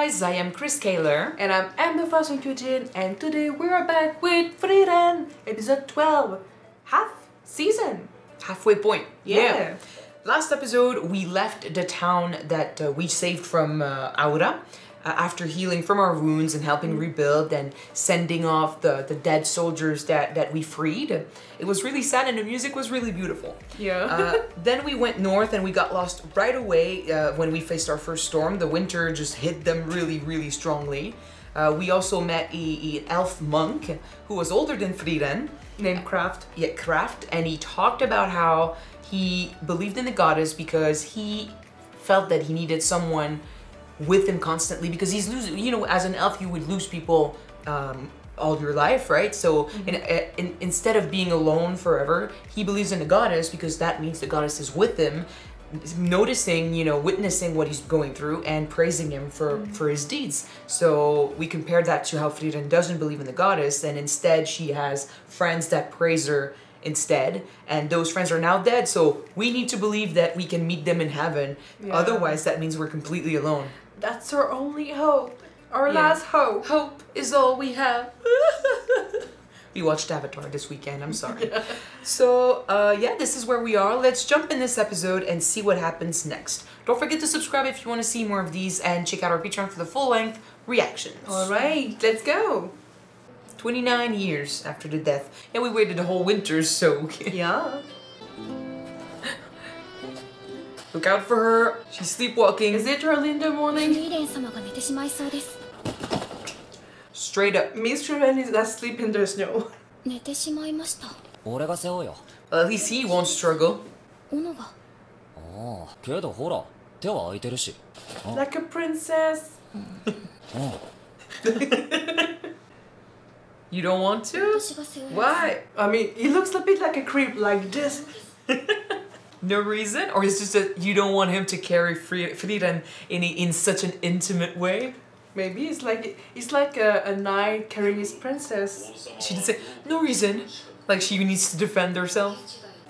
guys, I am Chris Kaler. And I'm Emma Fossington, and today we're back with Frieren, episode 12, half season. Halfway point. Yeah. Last episode, we left the town that we saved from Aura after healing from our wounds and helping rebuild and sending off the dead soldiers that we freed. It was really sad and the music was really beautiful. Yeah. Then we went north and we got lost right away when we faced our first storm. The winter just hit them really, really strongly. We also met an elf monk who was older than Frieren. Named Kraft. Yeah, Kraft. And he talked about how he believed in the goddess because he felt that he needed someone with him constantly because he's losing, you know, as an elf you would lose people all your life, right? So instead of being alone forever, he believes in the goddess because that means the goddess is with him, noticing, you know, witnessing what he's going through and praising him for his deeds. So we compared that to how Frieren doesn't believe in the goddess and instead she has friends that praise her instead, and those friends are now dead, so we need to believe that we can meet them in heaven. Yeah. Otherwise that means we're completely alone. That's our only hope. Our last hope. Hope is all we have. We watched Avatar this weekend, I'm sorry. So yeah, this is where we are. Let's jump in this episode and see what happens next. Don't forget to subscribe if you want to see more of these and check out our Patreon for the full-length reactions. Alright, let's go. 29 years after the death. Yeah, we waited the whole winter, so... Yeah. Look out for her. She's sleepwalking. Is it early in the morning? Straight up. Miss Frieren is asleep in the snow. Well, at least he won't struggle. Like a princess. You don't want to? Why? I mean, he looks a bit like a creep like this. No reason? Or is it just that you don't want him to carry Frieren in such an intimate way? Maybe it's like a knight carrying his princess. She didn't say, no reason. Like she needs to defend herself.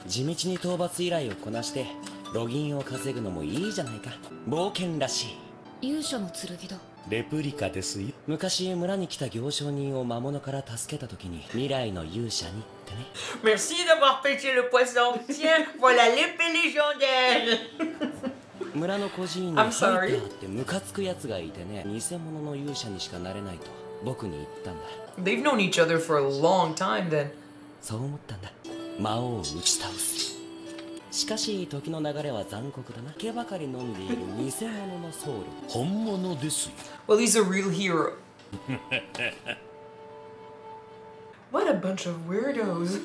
地道に討伐依頼をこなしてロギンを稼ぐのもいいじゃないか。冒険らしい。勇者の剣だ。レプリカですよ。昔村に来た行商人を魔物から助けた時に未来の勇者にってね。Merci d'avoir pêché le poisson. Tiens, voilà l'épée légendaire. 村の孤児院に入ってあってムカつくやつがいてね、偽物の勇者にしかなれないと僕に言ったんだ。They've known each other for a long time then. そう思ったんだ。魔王を打ち倒す。しかし時の流れは残酷だな。毛ばかり飲んでいる偽物のソウル。本物ですよ。Well, he's a real hero. What a bunch of weirdos.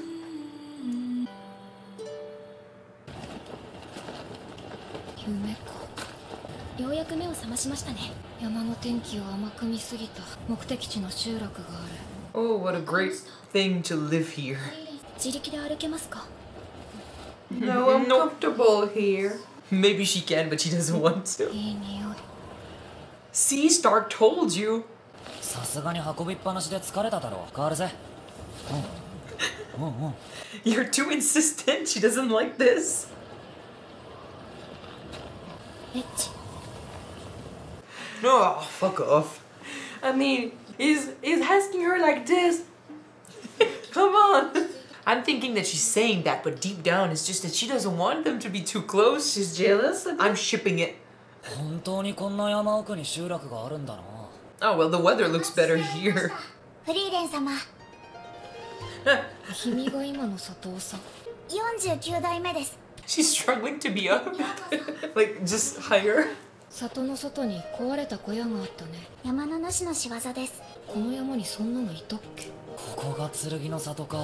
ようやく目を覚ましましたね。山の天気を甘く見すぎた目的地の集落がある。Oh, what a great thing to live here. 自力で歩けますか？ No, I'm comfortable here. Maybe she can, but she doesn't want to. いい匂い。 See, Stark told you. さすがに運びっぱなしで疲れただろう。変わるぜ。You're too insistent. She doesn't like this. エッチ。 No, fuck off. I mean, he's asking her like this. Come on. I'm thinking that she's saying that, but deep down it's just that she doesn't want them to be too close. She's jealous of I'm shipping it. 本当にこんな山奥に集落があるんだな。 Oh, well, the weather looks better here. フリーレン様。君が今の佐藤さん。49代目です。 She's struggling to be up. Like, just higher. 里の外に壊れた小屋があったね。山の主の仕業です。この山にそんなのいたっけ？ここが剣の里か。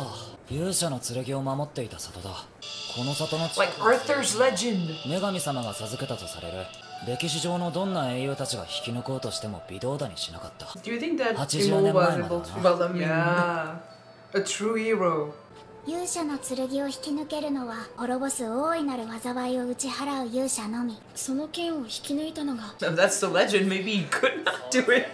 勇者の剣を守っていた里だ。この里の近 Like Arthur's legend. 女神様が授けたとされる。歴史上のどんな英雄たちが引き抜こうとしても微動だにしなかった。 Do you think that 80 Imo 年 was 前まで able だ to? な。 Yeah, a true hero. 勇者の剣を引き抜けるのは滅ぼす大いなる災いを打ち払う勇者のみ。その剣を引き抜いたのが。 If that's the legend, maybe he could not do it.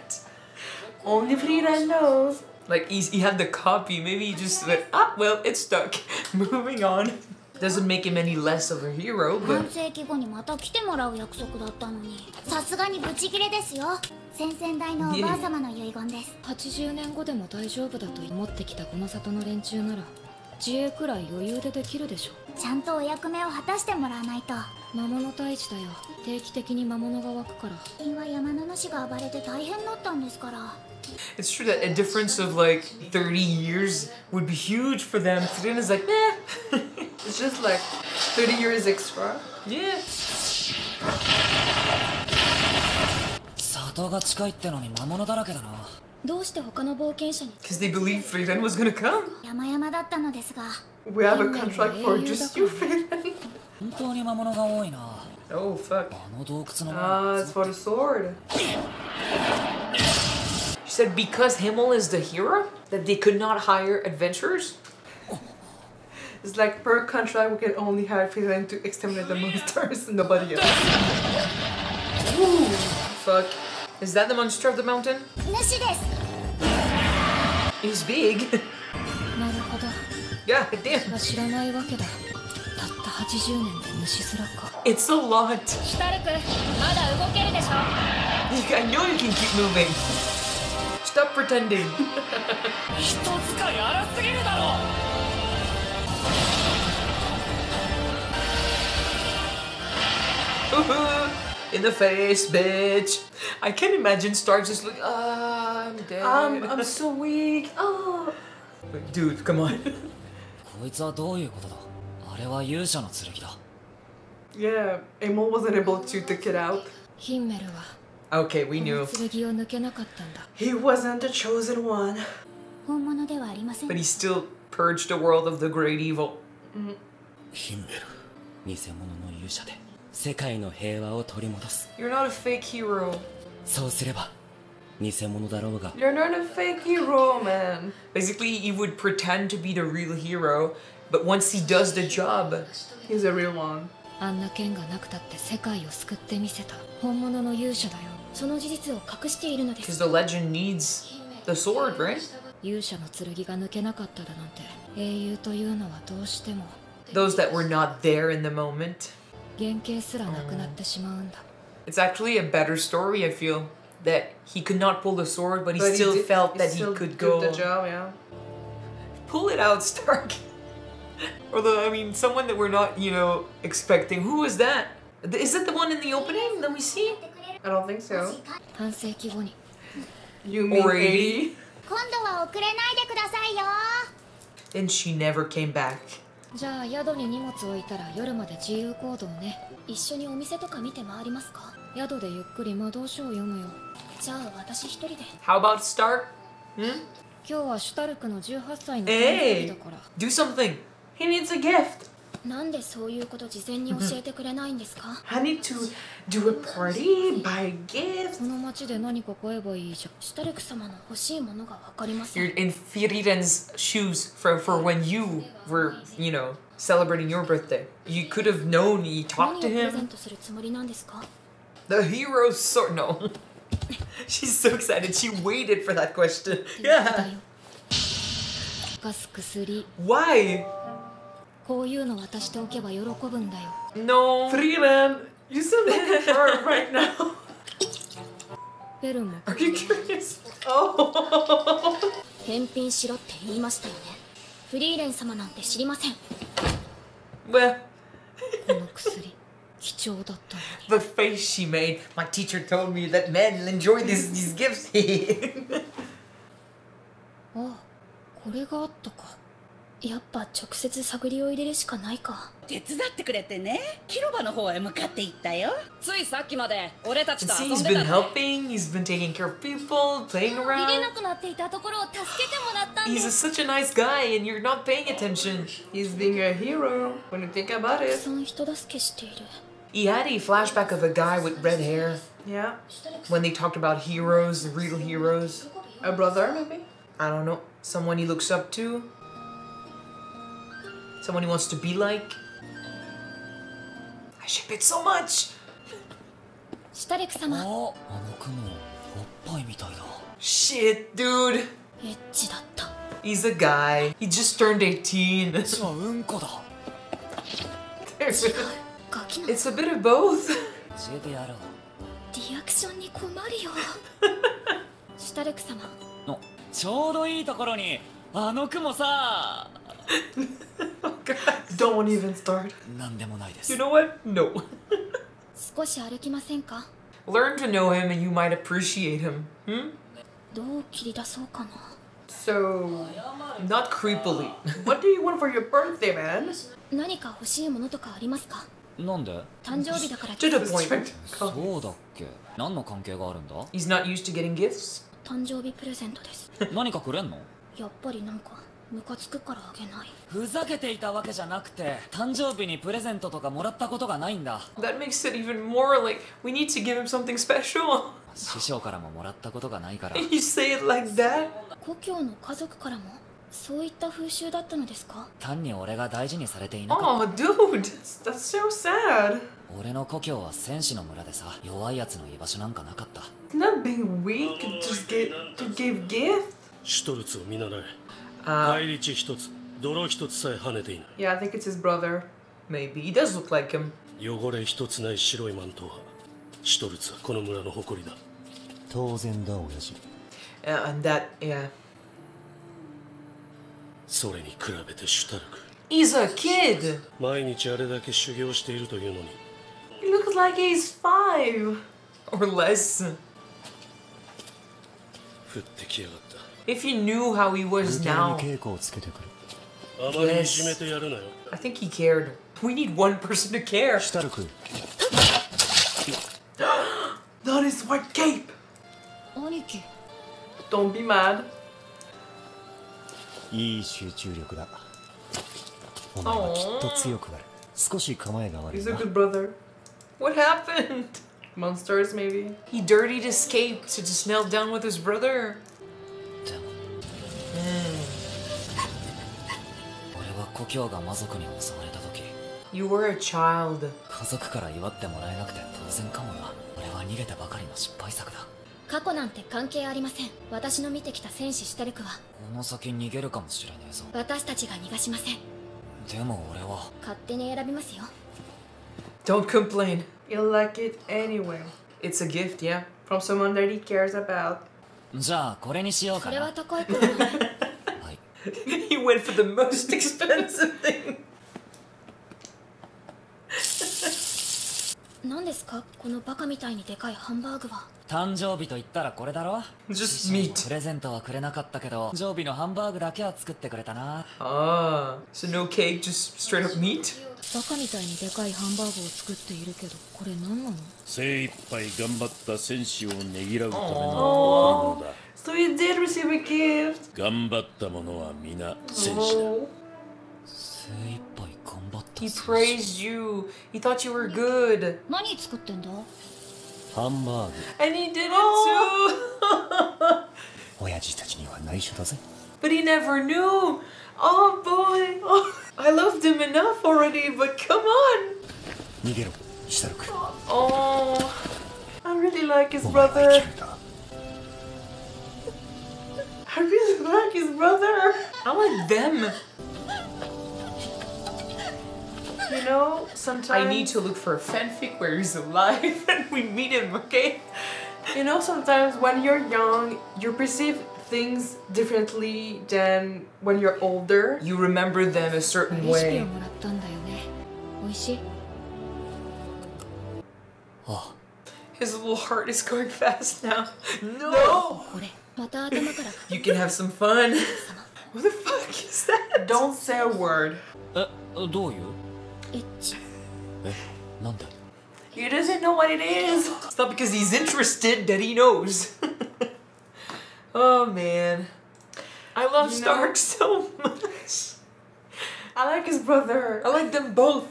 Only Frieren knows. Like, he had the copy. Maybe he just went, ah, well, it's stuck. Moving on. Doesn't make him any less of a hero, but... 半世紀後にまた来てもらう約束だったのに。さすがにブチギレですよ。先々代のおばあ様の遺言です。80年後でも大丈夫だと思ってきたこの里の連中なら自衛くらい余裕でできるでしょ。ちゃんとお役目を果たしてもらわないと。魔物退治だよ。定期的に魔物が湧くから。最近は山の主が暴れて大変だったんですから。It's true that a difference of like 30 years would be huge for them. Frieren is like, meh. It's just like 30 years extra. Yeah. 里が近いってのに魔物だらけだな。どうして他の冒険者に Because they believe Frieren was gonna come. 山々だったのですが。We have a contract for just you, Frieren. 本当に魔物が多いな。Oh, fuck. あの洞窟の。Ah, it's for the sword. She said because Himmel is the hero, that they could not hire adventurers? It's like per contract we can only hire Frieren to exterminate the monsters and nobody else. Ooh, fuck. Is that the monster of the mountain? 主です。 He's big. なるほど。 Yeah, damn. が知らないわけだ。たった80年で虫すらか。 It's a lot. シュタルク、まだ動けるでしょ。 I know you can keep moving. Stop pretending. 人使い荒すぎるだろ。In the face, bitch. I can't imagine Stark just like, I'm dead. I'm so weak. Oh. Like, dude, come on. こいつはどういうことだ。あれは勇者の剣だ。Yeah, Emil wasn't able to take it out. ヒンメルは Okay, we こ knew. の剣を抜けなかったんだ。 He wasn't the chosen one. 本物ではありません。 But he still purged the world of the great evil. ヒンメル、偽物の勇者で世界の平和を取り戻す。 You're not a fake hero. そうすれば偽物だろうが。 You're not a fake hero, man. Basically, he would pretend to be the real hero, but once he does the job, He's a real one. あんな剣がなくたって世界を救ってみせた本物の勇者だよ。その事実を隠しているので because す。 the legend needs the sword, right? 勇者の剣が抜けなかっただなんて英雄というのはどうしても Those that were not there in the moment. 原型すらなくなってしまうんだ。 It's actually a better story, I feel. That he could not pull the sword, but he But still did- felt he that still he could did go. the job, yeah. Pull it out, Stark. Although, I mean, someone that we're not, you know, expecting. Who is that? Is that the one in the opening that we see? I don't think so. 半世紀後に You mean Or 80? 今度は遅れないでくださいよ。 And she never came back. じゃあ宿に荷物置いたら夜まで自由行動ね。一緒にお店とか見て回りますか。宿でゆっくり魔導書を読むよ。じゃあ私一人で。 How about Stark? Hmm? 今日はシュタルクの18歳の誕生日だから。 Do something. He needs a gift. なんでそういうこと事前に教えてくれないんですか。 I need to do a party, buy gifts. この街で何か買えばいいじゃん。シュタルク様の欲しいものがわかりません。 You're in Firiren's shoes for when you were, you know, celebrating your birthday. You could have known, you 何 talked を to プレゼン him. トするつもりなんですか。 The hero's sword. No. She's so excited. She waited for that question. Yeah. ガス薬。 Why? こういうの渡しておけば喜ぶんだよ。 No. Frieren, you sound like a bird right now. ベルも Are you curious? Oh. 返品しろって言いましたよね。フリーレン様なんて知りません。 Well, この薬貴重だったのに。 the face she made. My teacher told me that men enjoy these gifts. あ、これがあったか。やっぱ直接探りを入れるしかないか。手伝ってくれてね。広場の方へ向かって行ったよ。ついさっきまで俺たちと See, 遊ん he's で been たね。 helping. He's been taking care of people, playing 見れ around. なくなっていたところを助けてもらったんで He's す。 such a nice guy, and you're not paying attention. He's being a hero when you think about たく it. さん人助けしている。 He had a flashback of a guy with red hair Yeah. when they talked about heroes, the real heroes. A brother, maybe? I don't know. Someone he looks up to. Someone he wants to be like. I ship it so much. シュタルク様、あの雲おっぱいみたいだ。 Shit, dude. エッチだった。 He's a guy. He just turned 18. じゃあうんこだ。ガキの It's a bit of both. 教えてやろう。リアクションに困るよ。シュタルク様。ちょうどいいところにあの雲さ。Don't even start. なんでもないです。 You know what? No. 少し歩きませんか？ Learn to know him and you might appreciate him. Hmm? どう切り出そうかな。So, Not creepily. what do you want for your birthday, man? 何か欲しいものとかありますか？なんで？誕生日だから。 To the Just point. trying to そうだっけ？何の関係があるんだ？ He's not used to getting gifts. 誕生日プレゼントです。何かくれんの？やっぱりなんかムカつくからあげない。ふざけていたわけじゃなくて、誕生日にプレゼントとかもらったことがないんだ。 That makes it even more like we need to give him something special. 師匠からももらったことがないから。 You say it like that? 故郷の家族からもそういった風習だったのですか？単に俺が大事にされていなかっ Oh, dude, that's so sad. た。俺の故郷は戦士の村でさ、弱いやつの居場所なんかなかった。 It's not being weak, just to give gift. シュトルツを見習え。 Uh, 返り血一つ、泥一つさえ跳ねていない。 Yeah, I think it's his brother. maybe he does look like him. 汚れ一つない白いマントは、シュトルツはこの村の誇りだ。当然だ、親父。 And that, yeah. それに比べてシュタルク。 He's a kid. 毎日あれだけ修行しているというのに。 He looks like he's 5. Or less. 降ってきやがった。 If you knew how he was 風 now, 景に稽古をつけてくる。あまりいじめてやるなよ。 I think he cared. We need one person to care. シュタルク、 Not his white cape. 兄貴。 Don't be mad. いい集中力だ。お前はきっと強くなる。少し構えが悪い He's a な。 good brother. What happened? Monsters, maybe. He dirtied his cape to just kneel down with his brother. でも、俺は故郷が魔族に襲われた時、 You were a child. 家族から祝ってもらえなくて当然かもな。俺は逃げたばかりの失敗作だ。過去なんて関係ありません。私の見てきた戦士シュタルクはこの先逃げるかもしれねえぞ。私たちが逃がしません。でも俺は。勝手に選びますよ。 Don't complain. You'll like it anyway. It's a gift, yeah. From someone that he cares about. じゃあこれにしようそれはかな。高いからね。はい。 He went for the most expensive thing. 何ですかこのバカみたいにでかいハンバーグは。誕生日と言ったらこれだろ。 Just プ meat. レゼントはくれなかったけど、誕生日のハンバーグだけは作ってくれたな。 Ah, so no cake, just straight up meat? バカみたいにでかいハンバーグを作っているけど、これ何なの？精一杯頑張った戦士をねぎらうための贈り物だ。 So he did receive a gift. 頑張った者は皆戦士だ。 Oh. 精一杯頑張った He 戦士。 praised you. He thought you were good. 何作ってんだ？ハンバーグ、 And he did it too. 親父たちには内緒だぜ。 But he never knew. Oh boy. Oh, I loved him enough already, but come on. 逃げろ、シュタルク。 Oh. I really like his お前は生 brother. きるんだ。 I really like his brother. I like them. You know, sometimes. I need to look for a fanfic where he's alive and we meet him, okay? You know, sometimes when you're young, you perceive things differently than when you're older. You remember them a レ certain シピを way. もらったんだよね。美味しい？ His little heart is going fast now. No! これまた頭から。 You can have some fun. What the fuck is that? Don't say a word. え、どういう？エッチ。え、なんで？ He doesn't know what it is. It's not because he's interested that he knows. Oh man. I love You know- Stark so much. I like his brother. I like them both.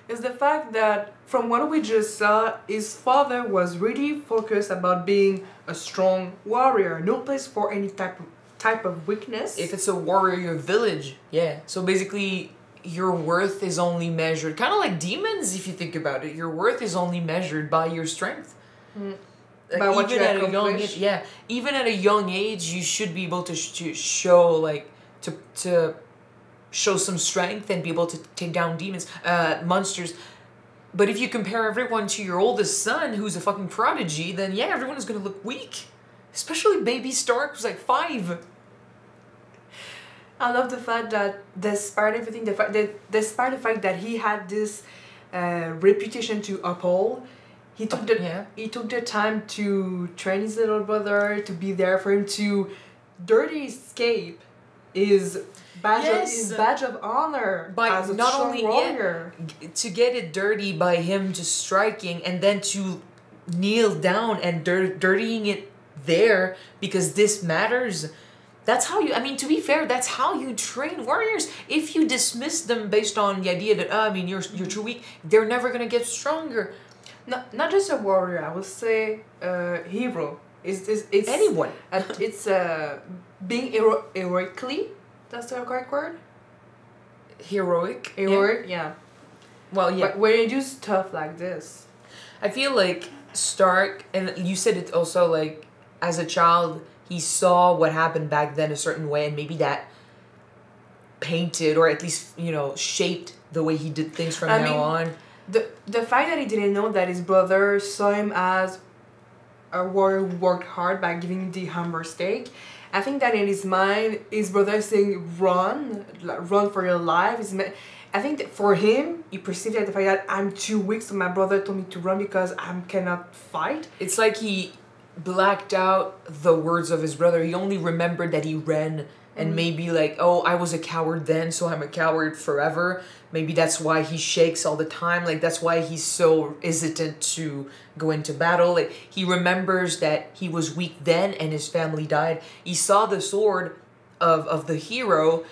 Is the fact that from what we just saw, his father was really focused about being a strong warrior. No place for any type of weakness. If it's a warrior village, yeah. So basically, your worth is only measured, kind of like demons if you think about it. Your worth is only measured by your strength. By what you at a young accomplish. age, yeah. Even at a young age, you should be able to show like to show some strength and be able to take down demons, monsters. But if you compare everyone to your oldest son, who's a fucking prodigy, then yeah, everyone is gonna look weak. Especially baby Stark, who's like 5. I love the fact that despite everything, despite the fact that he had this reputation to uphold, he took the time to train his little brother, to be there for him, to dirty escape his badge of honor as a not strong only warrior. To get it dirty by him just striking, and then to kneel down and dirtying it there because this matters. That's how you, I mean, to be fair, that's how you train warriors. If you dismiss them based on the idea that, you're too weak, they're never gonna get stronger. Not just a warrior, I would say hero. It's anyone. It's being heroically. That's the correct word. Heroic. Yeah. Well, yeah. But when you do stuff like this, I feel like Stark, and you said it also, like, as a child, he saw what happened back then a certain way, and maybe that painted, or at least, shaped the way he did things from now on. The fact that he didn't know that his brother saw him as a warrior who worked hard by giving him the hammer steak, I think that in his mind, his brother saying run for your life. I think that for him, he perceived the fact that I'm too weak, so my brother told me to run because I cannot fight. It's like he blacked out the words of his brother. He only remembered that he ran, and maybe like, oh, I was a coward then, so I'm a coward forever. Maybe that's why he shakes all the time. Like, that's why he's so hesitant to go into battle. Like, he remembers that he was weak then and his family died. He saw the sword of the hero,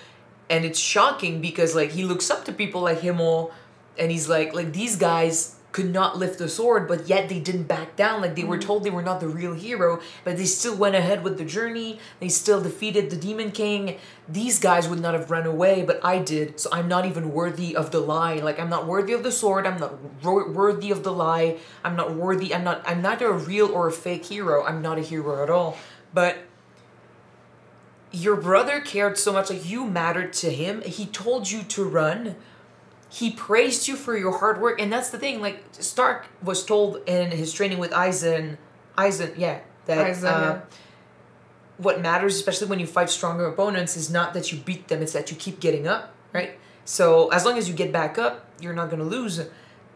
and it's shocking because, like, he looks up to people like Himmel, and he's like these guys could not lift the sword, but yet they didn't back down. Like, they were told they were not the real hero, but they still went ahead with the journey. They still defeated the Demon King. These guys would not have run away, but I did, so I'm not even worthy of the lie. Like, I'm not worthy of the sword. I'm not worthy of the lie. I'm not worthy. I'm neither a real or a fake hero. I'm not a hero at all. But your brother cared so much. Like, you mattered to him. He told you to run. He praised you for your hard work, and that's the thing. Like, Stark was told in his training with Eisen, what matters, especially when you fight stronger opponents, is not that you beat them, it's that you keep getting up, right? So as long as you get back up, you're not gonna lose.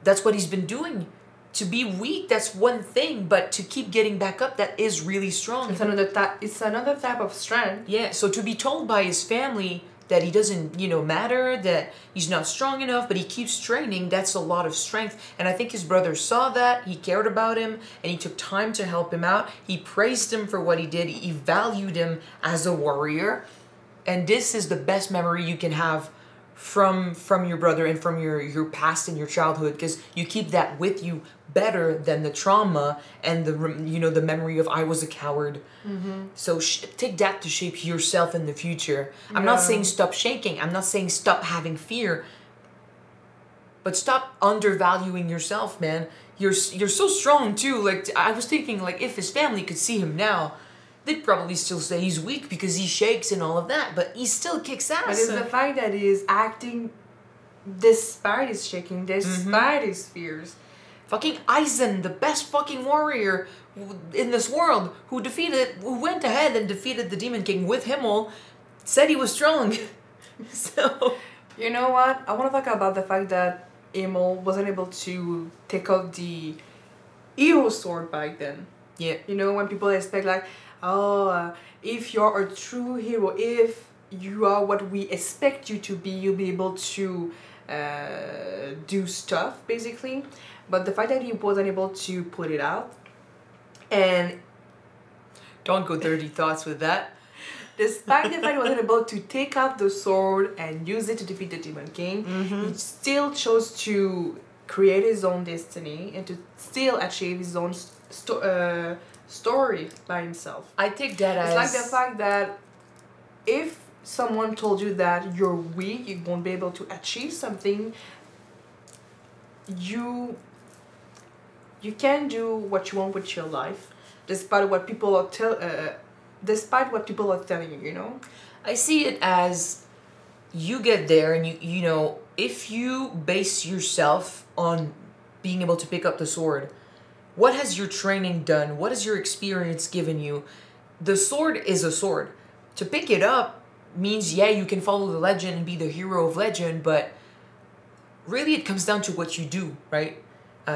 That's what he's been doing. To be weak, that's one thing, but to keep getting back up, that is really strong. It's another type of strength. Yeah, so to be told by his family that he doesn't, matter, that he's not strong enough, but he keeps training, that's a lot of strength. And I think his brother saw that, he cared about him, and he took time to help him out. He praised him for what he did, he valued him as a warrior. And this is the best memory you can have from your brother and from your past and your childhood, because you keep that with you better than the trauma and the memory of I was a coward. So take that to shape yourself in the future. I'm not saying stop shaking. I'm not saying stop having fear. But stop undervaluing yourself, man. You're so strong too. Like, I was thinking, like, if his family could see him now, they'd probably still say he's weak because he shakes and all of that, but he still kicks ass. But it's the fact that he is acting despite his shaking, despite his fears. Fucking Eisen, the best fucking warrior in this world, who went ahead and defeated the Demon King with Himmel, said he was strong. So, you know what? I want to talk about the fact that Himmel wasn't able to take out the hero sword back then. Yeah. When people expect like, if you're a true hero, if you are what we expect you to be, you'll be able to do stuff, basically. But the fact that he wasn't able to put it out, and don't go dirty thoughts with that. Despite the fact he wasn't able to take out the sword and use it to defeat the Demon King, he still chose to create his own destiny and to still achieve his own story by himself. I take that as... It's like the fact that if someone told you that you're weak, you won't be able to achieve something, you can do what you want with your life, despite what people are telling you, I see it as you get there and you know, if you base yourself on being able to pick up the sword? What has your training done? What has your experience given you? The sword is a sword. To pick it up means, yeah, you can follow the legend and be the hero of legend, but really it comes down to what you do, right?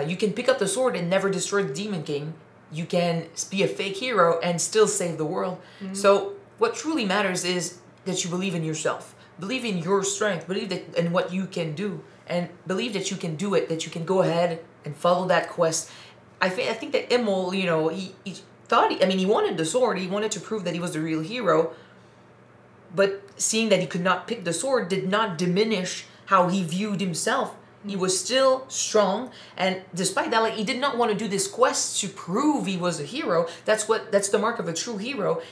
You can pick up the sword and never destroy the Demon King. You can be a fake hero and still save the world. So what truly matters is that you believe in yourself. Believe in your strength. Believe that in what you can do. And believe that you can do it, that you can go ahead and follow that quest. I think that Immel, you know, he thought, he wanted the sword. He wanted to prove that he was the real hero. But seeing that he could not pick the sword did not diminish how he viewed himself. He was still strong, and despite that, like, he did not want to do this quest to prove he was a hero. That's the mark of a true hero.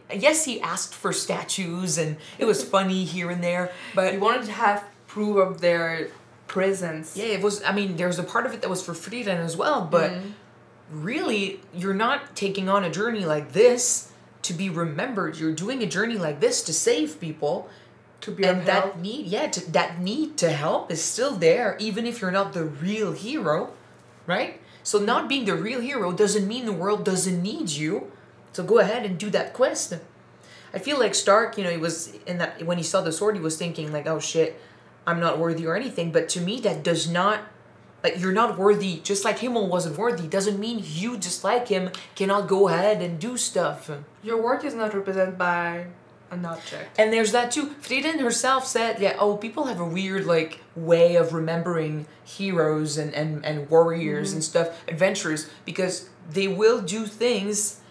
Yes, he asked for statues, and it was funny here and there, but he wanted to have proof of their presence. Yeah, it was. There's a part of it that was for Frieren as well, but really, you're not taking on a journey like this to be remembered. You're doing a journey like this to save people. To be and that need, that need to help is still there, even if you're not the real hero, right? So not being the real hero doesn't mean the world doesn't need you. So go ahead and do that quest. I feel like Stark, you know, he was in that, when he saw the sword, he was thinking like, oh shit, I'm not worthy or anything. But to me, that does not, like, you're not worthy. Just like Himmel wasn't worthy, doesn't mean you, just like him, cannot go ahead and do stuff. Your work is not represented by an object. And there's that too. Frieren herself said, yeah, oh, people have a weird, like, way of remembering heroes and warriors and stuff, adventurers, because they will do things,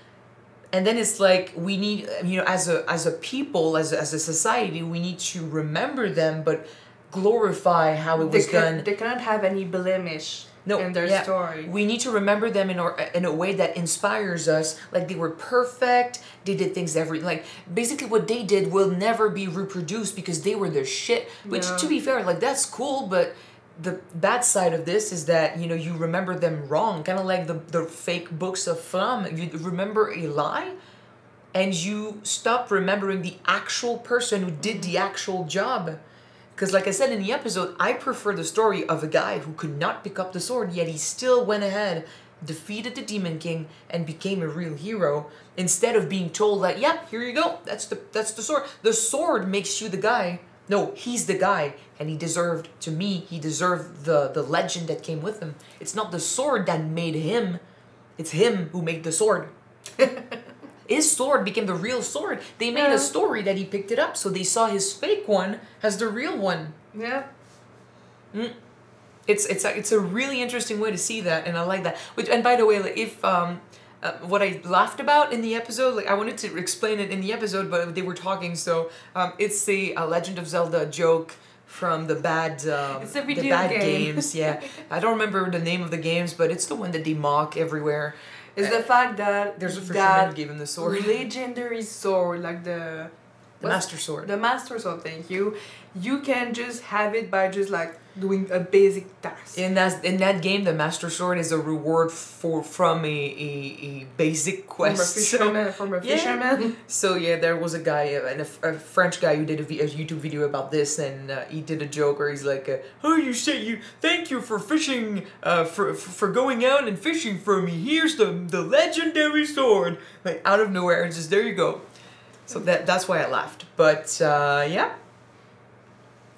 and then it's like, we need, you know, as a people, as a society, we need to remember them, but glorify how it was done. They cannot have any blemish in their story. We need to remember them in a way that inspires us. Like, they were perfect. They did things like, basically what they did will never be reproduced because they were the shit. Which, to be fair, like, that's cool, but the bad side of this is that, you know, you remember them wrong. Kind of like the fake books of Flamme. You remember a lie, and you stop remembering the actual person who did the actual job. Because like I said in the episode, I prefer the story of a guy who could not pick up the sword, yet he still went ahead, defeated the Demon King, and became a real hero, instead of being told that, yep, here you go, that's the sword. The sword makes you the guy. No, he's the guy, and he deserved the legend that came with him. It's not the sword that made him, it's him who made the sword. His sword became the real sword. They made a story that he picked it up, so they saw his fake one as the real one. Yeah. It's a really interesting way to see that, and I like that. And by the way, like, if what I laughed about in the episode, like, I wanted to explain it in the episode, but they were talking, so it's the Legend of Zelda joke from the bad games. Yeah, I don't remember the name of the games, but it's the one that they mock everywhere. Is the fact that there's a fisherman who gave him the sword. Legendary sword, like the Master Sword. The Master Sword, thank you. You can just have it by just like doing a basic task. In that game, the Master Sword is a reward from a basic quest. From a fisherman. So yeah, there was a guy, a French guy, who did a YouTube video about this, and he did a joke where he's like, "Oh, thank you for fishing, for going out and fishing for me. Here's the legendary sword." Like, out of nowhere, it's just, there you go. So that's why I laughed. But yeah,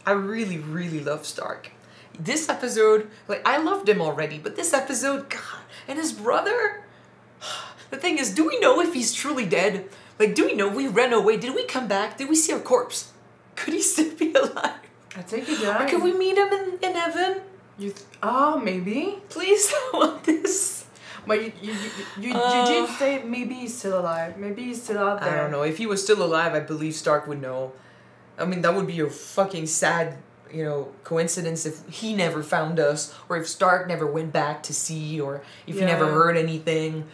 I really, really love Stark. This episode, like, I loved him already, but this episode, God, and his brother. The thing is, do we know if he's truly dead? Like, do we know we ran away? Did we come back? Did we see a corpse? Could he still be alive? I think he died. Or could we meet him in heaven? Maybe. Please, I want this. But you did say maybe he's still alive. Maybe he's still out there. I don't know. If he was still alive, I believe Stark would know. I mean, that would be a fucking sad, you know, coincidence if he never found us, or if Stark never went back to see, or if he never heard anything.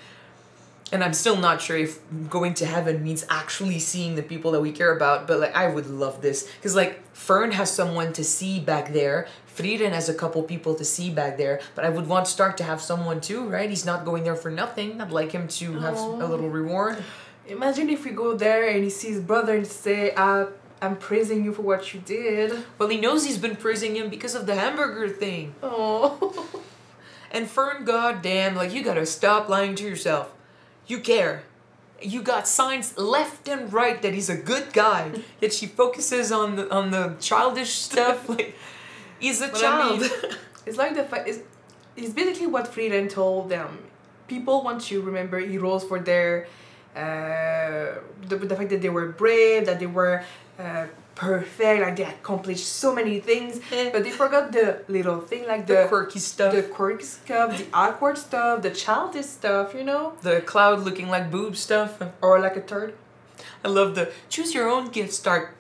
And I'm still not sure if going to heaven means actually seeing the people that we care about, but, like, I would love this. Because, like, Fern has someone to see back there. Frieren has a couple people to see back there, but I would want Stark to have someone too, right? He's not going there for nothing. I'd like him to have a little reward. Imagine if we go there and he sees his brother and say, I'm praising you for what you did. Well, he knows he's been praising him because of the hamburger thing. Oh. And Fern, goddamn, like, you gotta stop lying to yourself. You care. You got signs left and right that he's a good guy, yet she focuses on the childish stuff. Like, he's a child. I mean, it's like it's basically what Frieren told them. People want to remember heroes for their the fact that they were brave, that they were perfect, like they accomplished so many things, but they forgot the little thing, like the quirky stuff, the awkward stuff, the childish stuff, you know? The cloud looking like boob stuff. Or like a turd. I love the choose your own gift start.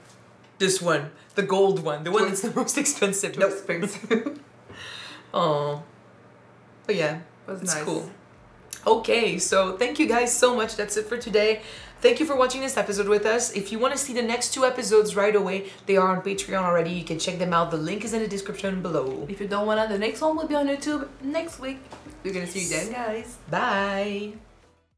This one, the gold one, the one that's the most expensive. Too expensive. Oh, but yeah, That's it's nice. cool. Okay, so thank you guys so much. That's it for today. Thank you for watching this episode with us. If you want to see the next 2 episodes right away, they are on Patreon already. You can check them out. The link is in the description below. If you don't wanna, the next one will be on YouTube next week. We're gonna see you then, guys. Bye.